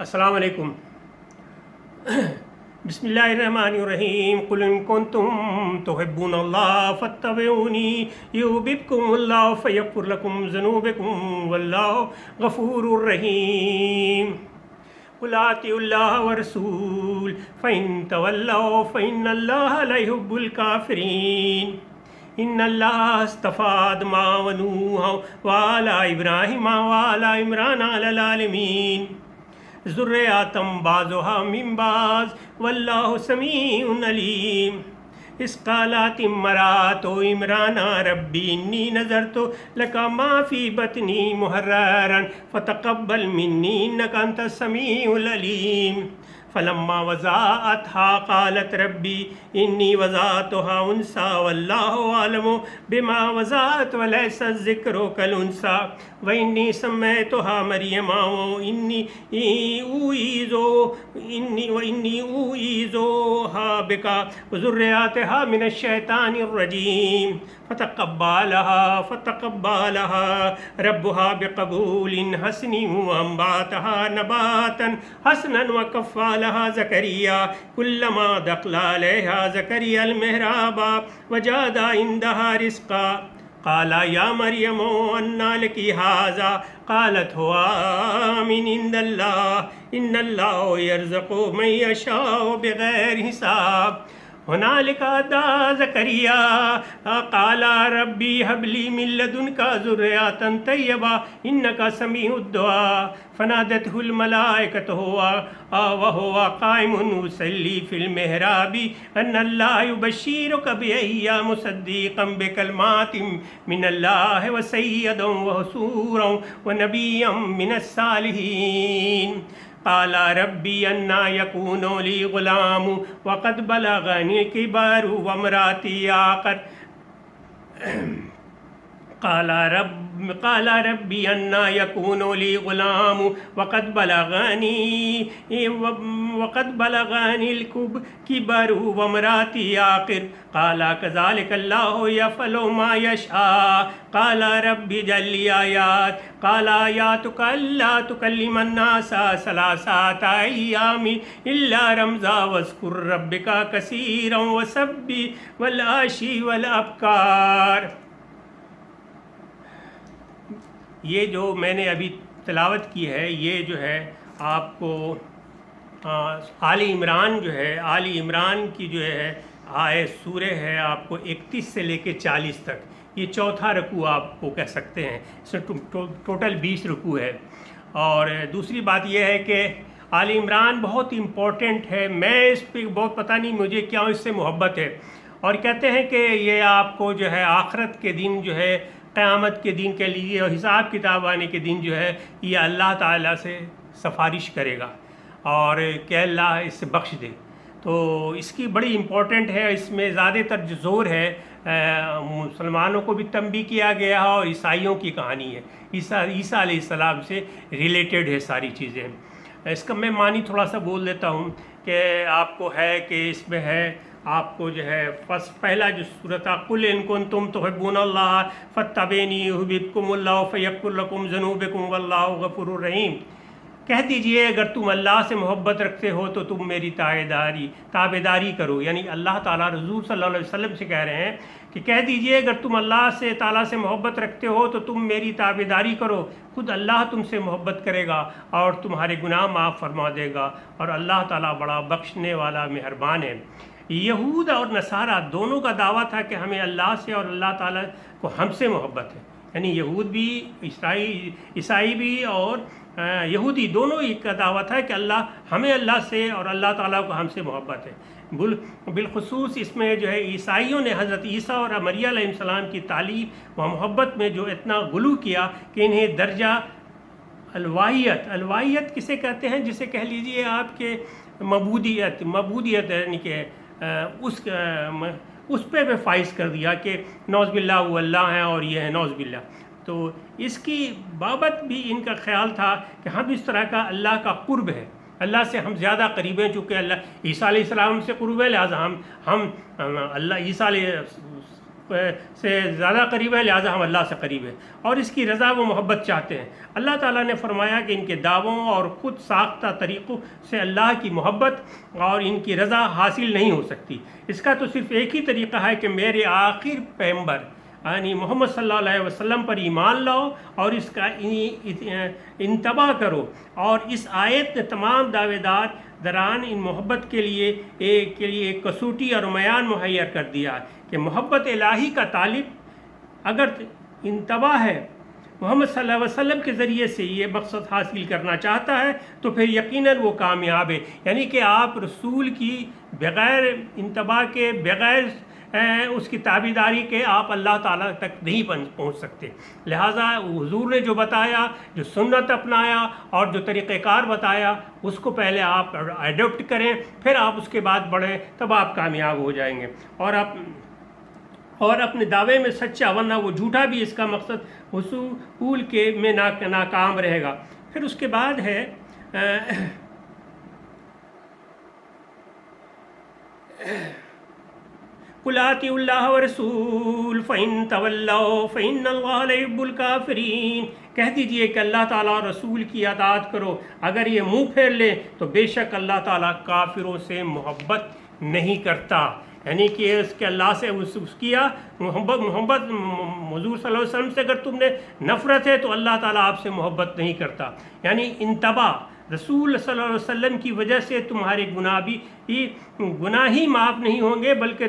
السلام علیکم. بسم اللہ الرحمن الرحیم. قل ان کنتم تحبون اللہ فاتبعونی یحببکم اللہ فیغفر لکم ذنوبکم واللہ غفور الرحیم. قل اطیعوا اللہ والرسول فإن تولوا فإن اللہ لا يحب الکافرین. ان اللہ اصطفى آدم ونوحا وآل ابراہیم وآل عمران علی العالمین. ذریاتم بعضها من بعض واللہ سمیع علیم. اذ قالت امرأة عمران ربی انی نذرت لک ما فی بطنی محررا فتقبل منی انک انت السمیع العلیم. فلما وضعتها قالت ربی انی وضعتها انثى واللہ اعلم بما وضعت ولیس الذکر کالانثى وانی سمیتها مریم وانی اعیذها بک وذریتها من الشیطان الرجیم. فتقبلها ربها بقبول حسن وانباتها نباتا حسنا وكفلها زكريا كلما دخل عليها زكريا المحراب وجد عندها رزقا قال يا مريم أنى لك هذا قالت هو من عند الله إن الله يرزق من يشاء بغير حساب. هنالك دعا زكريا قال ربي هب لي من لدنك ذرية طيبة إنك سميع الدعاء. فنادته الملائكة وهو قائم يصلي في المحراب أن الله يبشرك بيحيى مصدقا بكلمات من الله وسيدا وحصورا ونبيا من الصالحين. قال ربي أنى يكون لي غلام وقد بلغني الكبر وامرأتي عاقر. قال ربي أنى يكون لي غلام وقد بلغني الكبر وامرأتي عاقر. قال كذلك الله يفعل ما يشاء. قال ربي اجعل لي آيات. قال آياتك ألا تكلم الناس ثلاثة أيام إلا رمزا واذكر ربك كثيرا وسبح والعشي والأبكار. یہ جو میں نے ابھی تلاوت کی ہے یہ جو ہے آپ کو آل عمران جو ہے آل عمران کی جو ہے سورہ ہے آپ کو 31 سے لے کے 40 تک. یہ چوتھا رکوع آپ کو کہہ سکتے ہیں. اس میں ٹوٹل 20 رکوع ہے. اور دوسری بات یہ ہے کہ آل عمران بہت امپورٹنٹ ہے. میں اس پہ بہت پتہ نہیں مجھے کیا اس سے محبت ہے. اور کہتے ہیں کہ یہ آپ کو جو ہے آخرت کے دن جو ہے قیامت کے دن کے لیے اور حساب کتاب آنے کے دن جو ہے یہ اللہ تعالیٰ سے سفارش کرے گا اور کہ اللہ اس سے بخش دے. تو اس کی بڑی امپورٹنٹ ہے. اس میں زیادہ تر جو زور ہے مسلمانوں کو بھی تنبیہ کیا گیا ہے اور عیسائیوں کی کہانی ہے. عیسیٰ علیہ السلام سے ریلیٹڈ ہے ساری چیزیں. اس کا میں معنی تھوڑا سا بول دیتا ہوں کہ آپ کو ہے کہ اس میں ہے آپ کو جو ہے پہلا جو صورت قل ان کنتم تحبون اللہ فاتبعونی یحببکم اللہ فیغفر لکم ذنوبکم واللہ غفور الرحیم. کہہ دیجئے اگر تم اللہ سے محبت رکھتے ہو تو تم میری تابعداری کرو. یعنی اللہ تعالیٰ رسول صلی اللہ علیہ وسلم سے کہہ رہے ہیں کہ کہہ دیجئے اگر تم اللہ سے تعالیٰ سے محبت رکھتے ہو تو تم میری تابعداری کرو. خود اللہ تم سے محبت کرے گا اور تمہارے گناہ معاف فرما دے گا اور اللہ تعالیٰ بڑا بخشنے والا مہربان ہے. یہود اور نصارہ دونوں کا دعویٰ تھا کہ ہمیں اللہ سے اور اللہ تعالیٰ کو ہم سے محبت ہے. یعنی یہود بھی عیسائی بھی اور یہودی دونوں ہی کا دعویٰ تھا کہ ہمیں اللہ سے اور اللہ تعالیٰ کو ہم سے محبت ہے. بالخصوص اس میں جو ہے عیسائیوں نے حضرت عیسیٰ اور مریم علیہ السلام کی تعلیم و محبت میں جو اتنا غلو کیا کہ انہیں درجہ الوہیت کسے کہتے ہیں جسے کہہ لیجئے آپ کے معبودیت یعنی کہ اس پہ فائز کر دیا کہ نعوذ باللہ وہ اللہ ہیں اور یہ ہے نعوذ باللہ. تو اس کی بابت بھی ان کا خیال تھا کہ ہم اس طرح کا اللہ کا قرب ہے اللہ سے ہم زیادہ قریب ہیں. چونکہ اللہ عیسیٰ علیہ السلام سے قرب ہے لہٰذا ہم اللہ عیسیٰ علیہ سے زیادہ قریب ہے، لہٰذا ہم اللہ سے قریب ہیں، اور اس کی رضا و محبت چاہتے ہیں۔ اللہ تعالیٰ نے فرمایا کہ ان کے دعووں اور خود ساختہ طریقوں سے اللہ کی محبت اور ان کی رضا حاصل نہیں ہو سکتی۔ اس کا تو صرف ایک ہی طریقہ ہے کہ میرے آخر پیغمبر یعنی محمد صلی اللہ علیہ وسلم پر ایمان لاؤ اور اس کا انتباہ کرو۔ اور اس آیت نے تمام دعوے دار دران ان محبت کے لیے ایک کسوٹی اور معیار مہیا کر دیا کہ محبت الہی کا طالب اگر انتباہ ہے محمد صلی اللہ علیہ وسلم کے ذریعے سے یہ مقصد حاصل کرنا چاہتا ہے تو پھر یقیناً وہ کامیاب ہے، یعنی کہ آپ رسول کی بغیر انتباہ کے، بغیر اس کی تابعداری کے آپ اللہ تعالیٰ تک نہیں پہنچ سکتے۔ لہٰذا حضور نے جو بتایا، جو سنت اپنایا اور جو طریقہ کار بتایا اس کو پہلے آپ ایڈopٹ کریں، پھر آپ اس کے بعد بڑھیں، تب آپ کامیاب ہو جائیں گے اور اپنے دعوے میں سچا، ورنہ وہ جھوٹا بھی اس کا مقصد حصول کے میں ناکام رہے گا۔ پھر اس کے بعد ہے قُلْ آتِیُوا اللَّهَ وَرَسُولَهُ فَإِن تَوَلَّوْا فَإِنَّ اللَّهَ لَا يُحِبُّ الْكَافِرِينَ، کہہ دیجئے کہ اللہ تعالیٰ اور رسول کی اطاعت کرو، اگر یہ منہ پھیر لیں تو بے شک اللہ تعالیٰ کافروں سے محبت نہیں کرتا۔ یعنی کہ اس کے اللہ سے اس کیا محبت حضور صلی اللہ علیہ وسلم سے اگر تم نے نفرت ہے تو اللہ تعالیٰ آپ سے محبت نہیں کرتا۔ یعنی انتباہ، رسول صلی اللہ علیہ وسلم کی وجہ سے تمہارے گناہ ہی معاف نہیں ہوں گے، بلکہ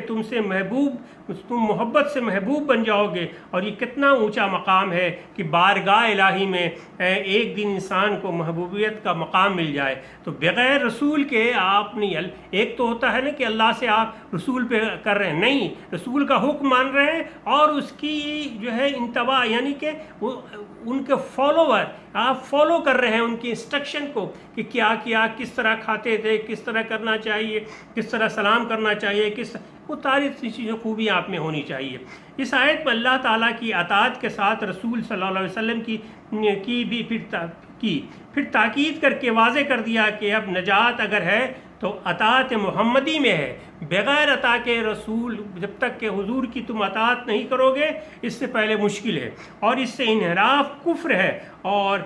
تم محبت سے محبوب بن جاؤ گے۔ اور یہ کتنا اونچا مقام ہے کہ بارگاہ الہی میں ایک دن انسان کو محبوبیت کا مقام مل جائے۔ تو بغیر رسول کے آپ نہیں، ایک تو ہوتا ہے نا کہ اللہ سے آپ رسول پہ کر رہے ہیں، نہیں، رسول کا حکم مان رہے ہیں اور اس کی جو ہے انتباہ، یعنی کہ ان کے فالوور، آپ فالو کر رہے ہیں ان کی انسٹرکشن کو کہ کیا کیا، کس طرح کھاتے تھے، کس طرح کرنا چاہیے، کس طرح سلام کرنا چاہیے، وہ ساری چیزیں خوبی آپ میں ہونی چاہیے۔ اس آیت میں اللہ تعالیٰ کی اطاعت کے ساتھ رسول صلی اللہ علیہ وسلم کی بھی پھر تاکید کر کے واضح کر دیا کہ اب نجات اگر ہے تو اطاعت محمدی میں ہے، بغیر اطاعت رسول جب تک کہ حضور کی تم اطاعت نہیں کرو گے اس سے پہلے مشکل ہے، اور اس سے انحراف کفر ہے، اور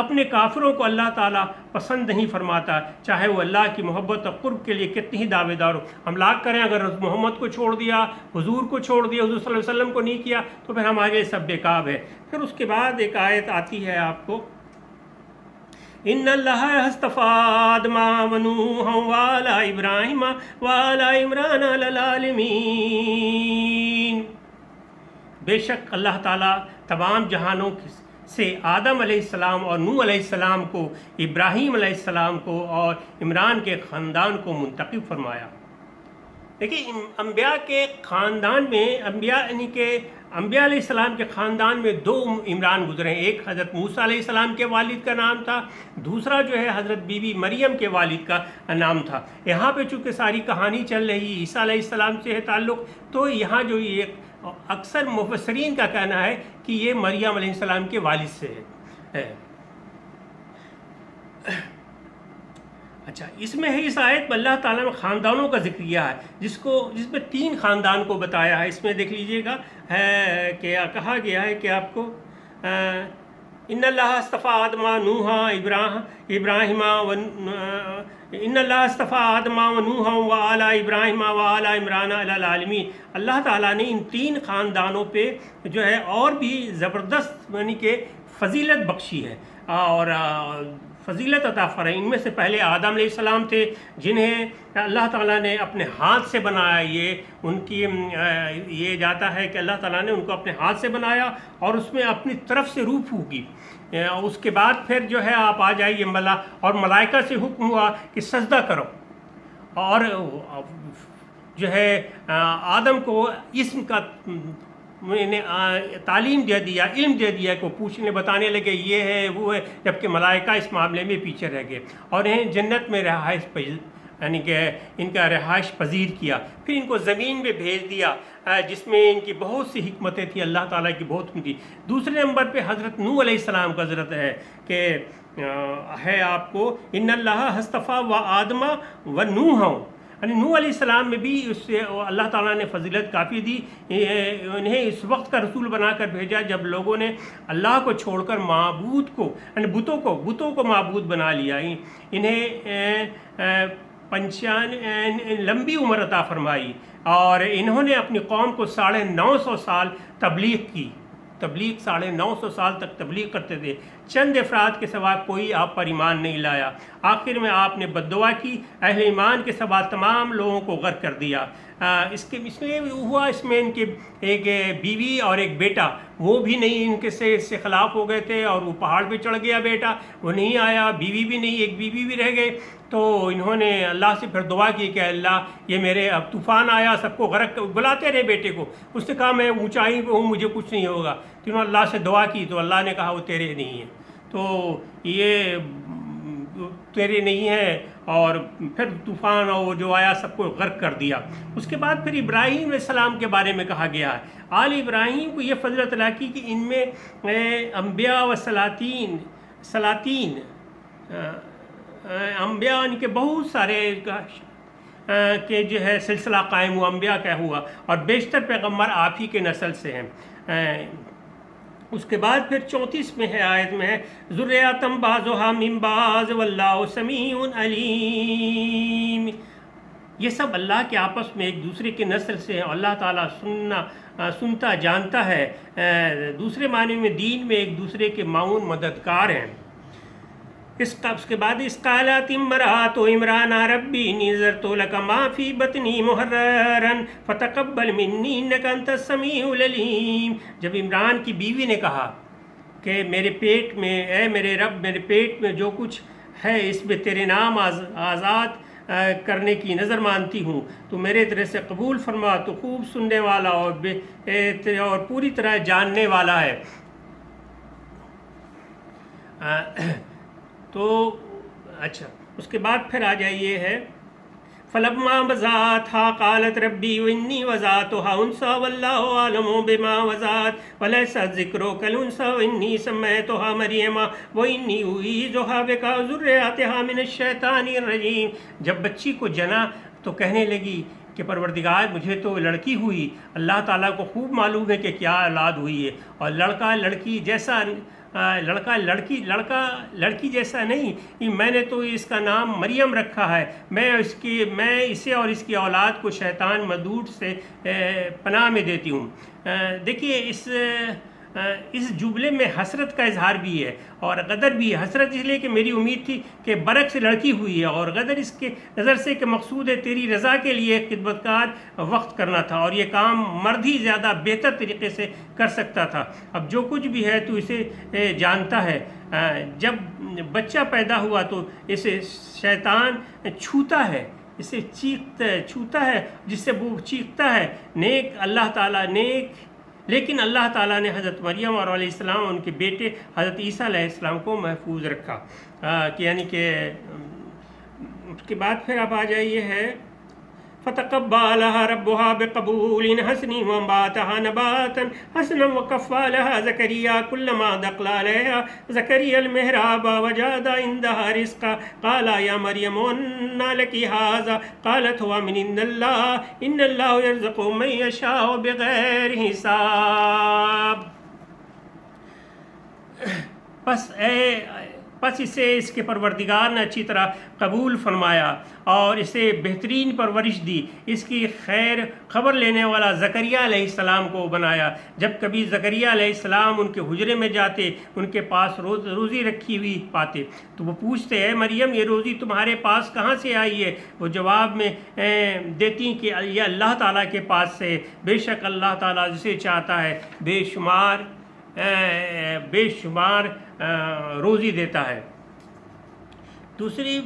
اپنے کافروں کو اللہ تعالیٰ پسند نہیں فرماتا، چاہے وہ اللہ کی محبت اور قرب کے لیے کتنی ہی دعوے دار ہو۔ ہم لاکھ کریں، اگر محمد کو چھوڑ دیا، حضور کو چھوڑ دیا، حضور صلی اللہ علیہ وسلم کو نہیں کیا تو پھر ہم آگے سب بیکاب ہے۔ پھر اس کے بعد ایک آیت آتی ہے آپ کو، ان اللہ اصطفیٰ آدم و نوح وآل ابراہیم وآل عمران علی العالمین، بے شک اللہ تعالیٰ تمام جہانوں سے آدم علیہ السلام اور نوح علیہ السلام کو، ابراہیم علیہ السلام کو اور عمران کے خاندان کو منتخب فرمایا۔ دیکھیے انبیاء کے خاندان میں، یعنی کہ انبیاء علیہ السلام کے خاندان میں دو عمران گزرے ہیں، ایک حضرت موسیٰ علیہ السلام کے والد کا نام تھا، دوسرا جو ہے حضرت بی بی مریم کے والد کا نام تھا۔ یہاں پہ چونکہ ساری کہانی چل رہی عیسیٰ علیہ السلام سے ہے تعلق، تو یہاں جو یہ اکثر مفسرین کا کہنا ہے کہ یہ مریم علیہ السلام کے والد سے ہے۔ اچھا، اس میں ہے، اس آیت میں اللہ تعالیٰ نے خاندانوں کا ذکر کیا ہے، جس میں 3 خاندان کو بتایا ہے۔ اس میں دیکھ لیجئے گا کہ کہا گیا ہے کہ آپ کو ان اللہ اصطفیٰ آدم نوح ابراہیم ان اللہ اصطفیٰ آدم و نوح وآل ابراہیم وآل عمران علی العالمین۔ اللہ تعالیٰ نے ان 3 خاندانوں پہ جو ہے اور بھی زبردست یعنی کہ فضیلت بخشی ہے اور فضیلت عطا فرمائی۔ ان میں سے پہلے آدم علیہ السلام تھے، جنہیں اللہ تعالیٰ نے اپنے ہاتھ سے بنایا۔ یہ جاتا ہے کہ اللہ تعالیٰ نے ان کو اپنے ہاتھ سے بنایا اور اس میں اپنی طرف سے روح پھونکی۔ اس کے بعد پھر جو ہے آپ آ جائیے اور ملائکہ سے حکم ہوا کہ سجدہ کرو، اور جو ہے آدم کو اسم کا میں نے تعلیم دے دیا، علم دے دیا کہ وہ پوچھنے بتانے لگے یہ ہے وہ ہے، جبکہ ملائکہ اس معاملے میں پیچھے رہ گئے، اور انہیں جنت میں یعنی کہ ان کا رہائش پذیر کیا۔ پھر ان کو زمین میں بھیج دیا، جس میں ان کی بہت سی حکمتیں تھیں، اللہ تعالیٰ کی بہت تھی۔ دوسرے نمبر پہ حضرت نوح علیہ السلام کا ضرورت ہے کہ ہے آپ کو ان اللہ اصطفیٰ و آدم و نوح، یعنی نوح علیہ السلام میں بھی اس سے اللہ تعالیٰ نے فضیلت کافی دی، انہیں اس وقت کا رسول بنا کر بھیجا جب لوگوں نے اللہ کو چھوڑ کر معبود کو یعنی بتوں کو معبود بنا لیا، انہیں لمبی عمر عطا فرمائی، اور انہوں نے اپنی قوم کو 950 سال تبلیغ کی، 950 سال تک تبلیغ کرتے تھے، چند افراد کے سوا کوئی آپ پر ایمان نہیں لایا، آخر میں آپ نے بد دعا کی، اہل ایمان کے سوا تمام لوگوں کو غرق کر دیا۔ اس میں ہوا، اس میں ان کے ایک بیوی اور ایک بیٹا، وہ بھی نہیں ان کے سے خلاف ہو گئے تھے، اور وہ پہاڑ پہ چڑھ گیا بیٹا، وہ نہیں آیا، بیوی بھی نہیں، ایک بیوی بھی رہ گئے، تو انہوں نے اللہ سے پھر دعا کی کہ اللہ یہ میرے اب طوفان آیا، سب کو غرق، بلاتے رہے بیٹے کو، اس نے کہا میں اونچائی پہ ہوں، مجھے کچھ نہیں ہوگا، تو انہوں نے اللہ سے دعا کی تو اللہ نے کہا وہ تیرے نہیں ہیں، تو یہ تیرے نہیں ہے، اور پھر طوفان اور جو آیا سب کو غرق کر دیا۔ اس کے بعد پھر ابراہیم علیہ السلام کے بارے میں کہا گیا ہے، آل ابراہیم کو یہ فضیلت عطا کی کہ ان میں انبیاء و سلاطین انبیاء ان کے بہت سارے کہ جو ہے سلسلہ قائم ہوا، انبیاء کا ہوا، اور بیشتر پیغمبر آپ ہی کے نسل سے ہیں۔ اس کے بعد پھر 34 میں ہے آیت میں ہے ذریاتم بعضھا من بعض واللہ سمیع علیم، یہ سب اللہ کے آپس میں ایک دوسرے کے نسل سے ہیں، اللہ تعالیٰ سنتا جانتا ہے، دوسرے معنی میں دین میں ایک دوسرے کے معاون مددگار ہیں۔ اس کے بعد اس قالت امرأۃ عمران ربی انی نذرت لک ما فی بطنی محررا فتقبل منی انک انت السمیع العلیم، جب عمران کی بیوی نے کہا کہ میرے پیٹ میں، اے میرے رب میرے پیٹ میں جو کچھ ہے اس میں تیرے نام آزاد کرنے کی نظر مانتی ہوں، تو میرے طرف سے قبول فرما، تو خوب سننے والا اور پوری طرح جاننے والا ہے۔ تو اچھا اس کے بعد پھر آ جائیے ہے فلما وضعتها قالت ربی وانی وضعتها انثى واللہ اعلم بما وضعت وليس الذکر كالانثى وانی سمیتها مریم وانی اعیذها بک وذریتها من الشیطان الرجیم، جب بچی کو جنا تو کہنے لگی کہ پروردگار مجھے تو لڑکی ہوئی، اللہ تعالیٰ کو خوب معلوم ہے کہ کیا اولاد ہوئی ہے، اور لڑکا لڑکی جیسا لڑکی جیسا نہیں، میں نے تو اس کا نام مریم رکھا ہے، میں اسے اور اس کی اولاد کو شیطان مردود سے پناہ میں دیتی ہوں۔ دیکھیے اس جملے میں حسرت کا اظہار بھی ہے اور غدر بھی ہے۔ حسرت اس لیے کہ میری امید تھی کہ برعکس لڑکی ہوئی ہے، اور غدر اس کے نظر سے کہ مقصود ہے تیری رضا کے لیے خدمتگار وقت کرنا تھا، اور یہ کام مرد ہی زیادہ بہتر طریقے سے کر سکتا تھا۔ اب جو کچھ بھی ہے تو اسے جانتا ہے، جب بچہ پیدا ہوا تو اسے شیطان چھوتا ہے، اسے چھوتا ہے جس سے وہ چیختا ہے، لیکن اللہ تعالیٰ نے حضرت مریم اور علیہ السلام اور ان کے بیٹے حضرت عیسیٰ علیہ السلام کو محفوظ رکھا، یعنی کہ اس کے بعد پھر آپ آ جائیے ہے فتقبلها ربها بقبول حسن وانباتها نباتا حسنا وكفلها زكريا كلما دخل عليها زكريا المحراب وجد عندها رزقا قال يا مريم أنى لك هذا قالت هو من عند الله إن الله يرزق من يشاء بغير حساب۔ پس اسے اس کے پروردگار نے اچھی طرح قبول فرمایا اور اسے بہترین پرورش دی، اس کی خیر خبر لینے والا زکریا علیہ السلام کو بنایا۔ جب کبھی زکریا علیہ السلام ان کے حجرے میں جاتے، ان کے پاس روزی رکھی ہوئی پاتے تو وہ پوچھتے اے مریم یہ روزی تمہارے پاس کہاں سے آئی ہے؟ وہ جواب میں دیتی کہ یہ اللہ تعالیٰ کے پاس سے، بے شک اللہ تعالیٰ جسے چاہتا ہے بے شمار روزی دیتا ہے۔ دوسری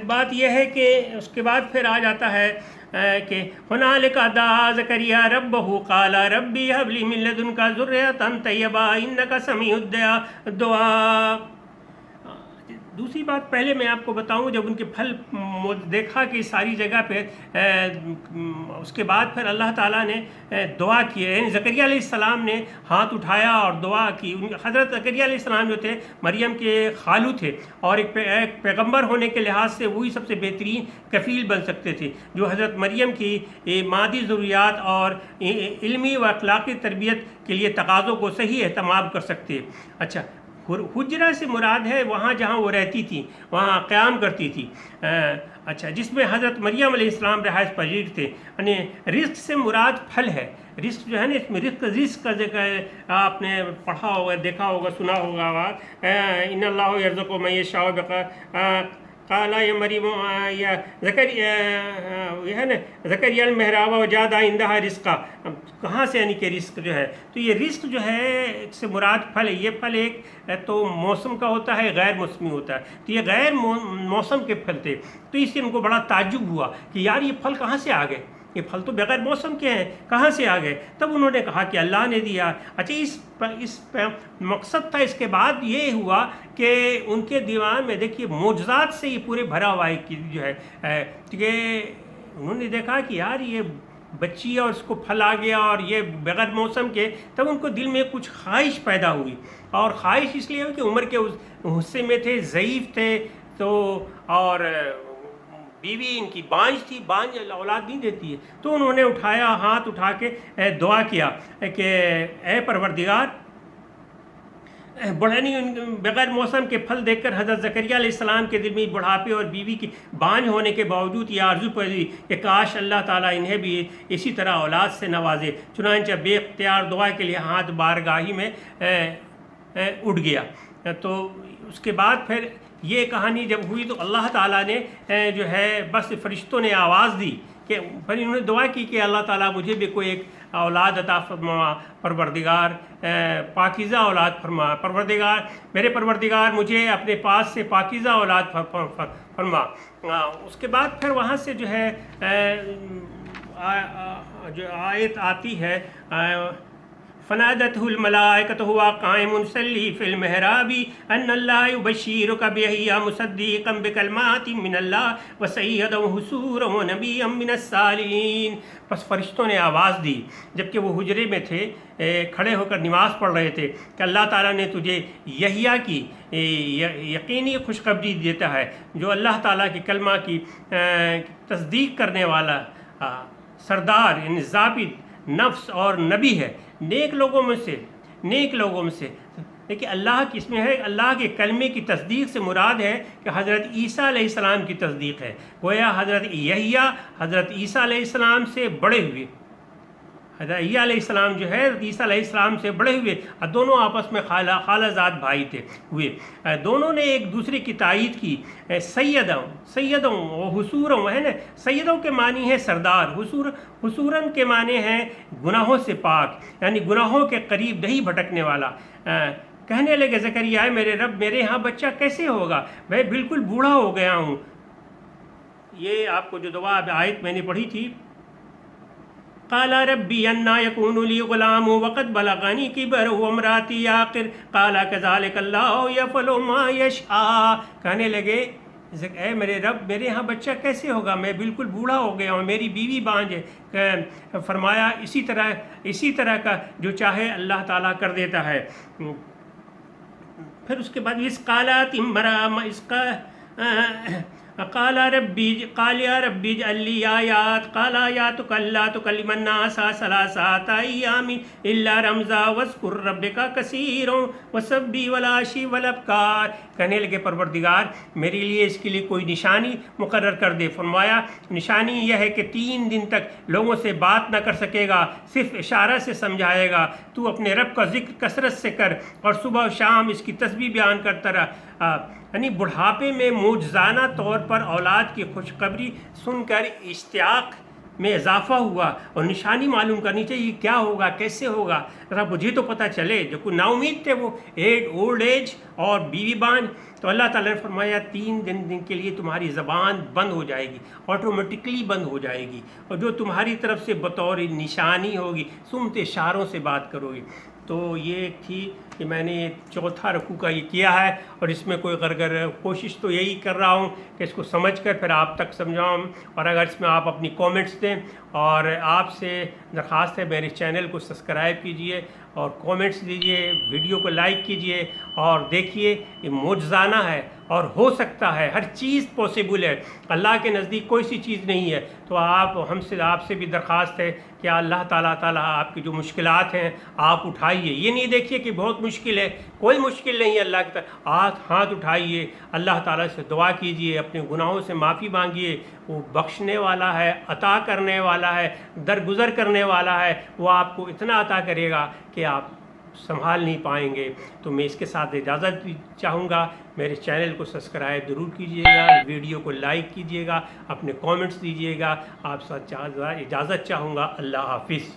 بات یہ ہے کہ اس کے بعد پھر آ جاتا ہے کہ ہنالک دعا زکریا ربہ قال ربی ہب لی من لدنک ذریۃ طیبہ انک سمیع الدعاء۔ دوسری بات پہلے میں آپ کو بتاؤں، جب ان کے پھل دیکھا کہ ساری جگہ پہ اس کے بعد پھر اللہ تعالیٰ نے دعا کی، یعنی زکریا علیہ السلام نے ہاتھ اٹھایا اور دعا کی. حضرت زکریا علیہ السلام جو تھے مریم کے خالو تھے، اور ایک پیغمبر ہونے کے لحاظ سے وہی سب سے بہترین کفیل بن سکتے تھے جو حضرت مریم کی مادی ضروریات اور علمی و اخلاقی تربیت کے لیے تقاضوں کو صحیح اہتمام کر سکتے. اچھا، حجرہ سے مراد ہے وہاں جہاں وہ رہتی تھی، وہاں قیام کرتی تھی. اچھا، جس میں حضرت مریم علیہ السلام رہائش پذیر تھے. یعنی رزق سے مراد پھل ہے. رزق جو ہے نا، اس میں رزق کا ذکر آپ نے پڑھا ہوگا، دیکھا ہوگا، سنا ہوگا. ان اللہ یرزق من یشاء قالا یا مریم یا زکریا، یہ ہے نا، زکریا المحراب وجاد عندها رزقا. کہاں سے یعنی کہ رزق جو ہے، تو یہ رزق جو ہے سے مراد پھل ہے. یہ پھل ایک تو موسم کا ہوتا ہے، غیر موسمی ہوتا ہے. تو یہ غیر موسم کے پھل تھے. تو اس سے ان کو بڑا تعجب ہوا کہ یار یہ پھل کہاں سے آ گئے، یہ پھل تو بغیر موسم کے ہیں، کہاں سے آ گئے؟ تب انہوں نے کہا کہ اللہ نے دیا. اچھا، اس مقصد تھا. اس کے بعد یہ ہوا کہ ان کے دیوان میں دیکھیے معجزات سے یہ پورے بھرا ہوا ہے کہ جو ہے کہ انہوں نے دیکھا کہ یار یہ بچی ہے اور اس کو پھل آ گیا اور یہ بغیر موسم کے. تب ان کو دل میں کچھ خواہش پیدا ہوئی، اور خواہش اس لیے ہوئی کہ عمر کے اس حصے میں تھے، ضعیف تھے، تو اور بیوی ان کی بانجھ تھی، بانجھ اولاد نہیں دیتی ہے. تو انہوں نے اٹھایا، ہاتھ اٹھا کے دعا کیا کہ اے پروردگار، بغیر موسم کے پھل دیکھ کر حضرت زکریا علیہ السلام کے دل میں بڑھاپے اور بیوی کی بانجھ ہونے کے باوجود یہ آرزو پیدا کہ کاش اللہ تعالیٰ انہیں بھی اسی طرح اولاد سے نوازے. چنانچہ بے اختیار دعا کے لیے ہاتھ بارگاہی میں اٹھ گیا. تو اس کے بعد پھر یہ کہانی جب ہوئی تو اللہ تعالیٰ نے جو ہے بس فرشتوں نے آواز دی کہ پھر انہوں نے دعا کی کہ اللہ تعالیٰ مجھے بھی کوئی ایک اولاد عطا فرما، پروردگار پاکیزہ اولاد فرما، پروردگار میرے پروردگار مجھے اپنے پاس سے پاکیزہ اولاد فرما. اس کے بعد پھر وہاں سے جو ہے جو آیت آتی ہے فنادته الملائکۃ وهو قائم یصلی فی المحراب ان اللہ یبشرک بیحییٰ مصدقا بکلمات من اللہ وسیدا وحصورا ونبیا من الصالحین. بس فرشتوں نے آواز دی جبکہ وہ حجرے میں تھے، کھڑے ہو کر نماز پڑھ رہے تھے، کہ اللہ تعالیٰ نے تجھے یحییٰ کی یقینی خوشخبری دیتا ہے جو اللہ تعالیٰ کی کلمہ کی تصدیق کرنے والا سردار، یعنی ضابط نفس اور نبی ہے، نیک لوگوں میں سے. لیکن اللہ کی اس میں ہے، اللہ کے کلمے کی تصدیق سے مراد ہے کہ حضرت عیسیٰ علیہ السلام کی تصدیق ہے. گویا حضرت یحییٰ حضرت عیسیٰ علیہ السلام سے بڑے ہوئے، حضرت یحییٰ علیہ السلام جو ہے عیسیٰ علیہ السلام سے بڑے ہوئے، اور دونوں آپس میں خالہ زاد بھائی ہوئے. دونوں نے ایک دوسرے کی تائید کی. سیدوں و حصوروں ہے نا، سیدوں کے معنی ہے سردار، حصوراً کے معنی ہیں گناہوں سے پاک، یعنی گناہوں کے قریب نہیں بھٹکنے والا. کہنے لگے زکریا میرے رب، میرے ہاں بچہ کیسے ہوگا، میں بالکل بوڑھا ہو گیا ہوں. یہ آپ کو جو دعا آیت میں نے پڑھی تھی، قال ربی انا یکون لی غلام وقد بلغنی کبر وامراتی عاقر قال کذالک اللہ یفعل ما یشاء. کہنے لگے اے میرے رب، میرے ہاں بچہ کیسے ہوگا، میں بالکل بوڑھا ہو گیا ہوں، میری بیوی بانجھ ہے. فرمایا اسی طرح کا جو چاہے اللہ تعالیٰ کر دیتا ہے. پھر اس کے بعد اس قالات امرام اس کا قال یا ربی اجعل لی آیات قال آیاتک اللہ تکلم الناس ثلاثۃ ایام الا رمزا واذکر ربک کثیرا وسبح والعشی والابکار. کہنے لگے پروردگار میرے لیے اس کے لیے کوئی نشانی مقرر کر دے. فرمایا نشانی یہ ہے کہ 3 دن تک لوگوں سے بات نہ کر سکے گا، صرف اشارہ سے سمجھائے گا. تو اپنے رب کا ذکر کثرت سے کر اور صبح و شام اس کی تسبیح بیان کرتا رہا. یعنی بڑھاپے میں معجزانہ طور پر اولاد کی خوشخبری سن کر اشتیاق میں اضافہ ہوا، اور نشانی معلوم کرنی چاہیے کیا ہوگا، کیسے ہوگا، ذرا مجھے تو پتہ چلے. جو کوئی نا امید تھے وہ اولڈ ایج اور بیوی بانجھ. تو اللہ تعالیٰ نے فرمایا 3 دن کے لیے تمہاری زبان بند ہو جائے گی، آٹومیٹکلی بند ہو جائے گی، اور جو تمہاری طرف سے بطور نشانی ہوگی تم اشاروں سے بات کرو گی. تو یہ ایک تھی کہ میں نے چوتھا رکوع کا یہ کیا ہے، اور اس میں کوئی غرغر کوشش تو یہی کر رہا ہوں کہ اس کو سمجھ کر پھر آپ تک سمجھاؤں، اور اگر اس میں آپ اپنی کامنٹس دیں، اور آپ سے درخواست ہے میرے چینل کو سبسکرائب کیجئے اور کامنٹس دیجئے، ویڈیو کو لائک کیجئے، اور دیکھیے یہ معجزانہ ہے اور ہو سکتا ہے، ہر چیز پاسبل ہے، اللہ کے نزدیک کوئی سی چیز نہیں ہے۔ تو آپ سے بھی درخواست ہے کہ اللہ تعالیٰ آپ کی جو مشکلات ہیں آپ اٹھائیے، یہ نہیں دیکھیے کہ بہت مشکل ہے، کوئی مشکل نہیں ہے اللہ کی طرف، ہاتھ اٹھائیے، اللہ تعالیٰ سے دعا کیجئے، اپنے گناہوں سے معافی مانگیے، وہ بخشنے والا ہے، عطا کرنے والا ہے، درگزر کرنے والا ہے، وہ آپ کو اتنا عطا کرے گا کہ آپ سنبھال نہیں پائیں گے۔ تو میں اس کے ساتھ اجازت بھی چاہوں گا، میرے چینل کو سبسکرائب ضرور کیجیے گا، ویڈیو کو لائک کیجیے گا، اپنے کامنٹس دیجیے گا۔ آپ سے اجازت چاہوں گا۔ اللہ حافظ۔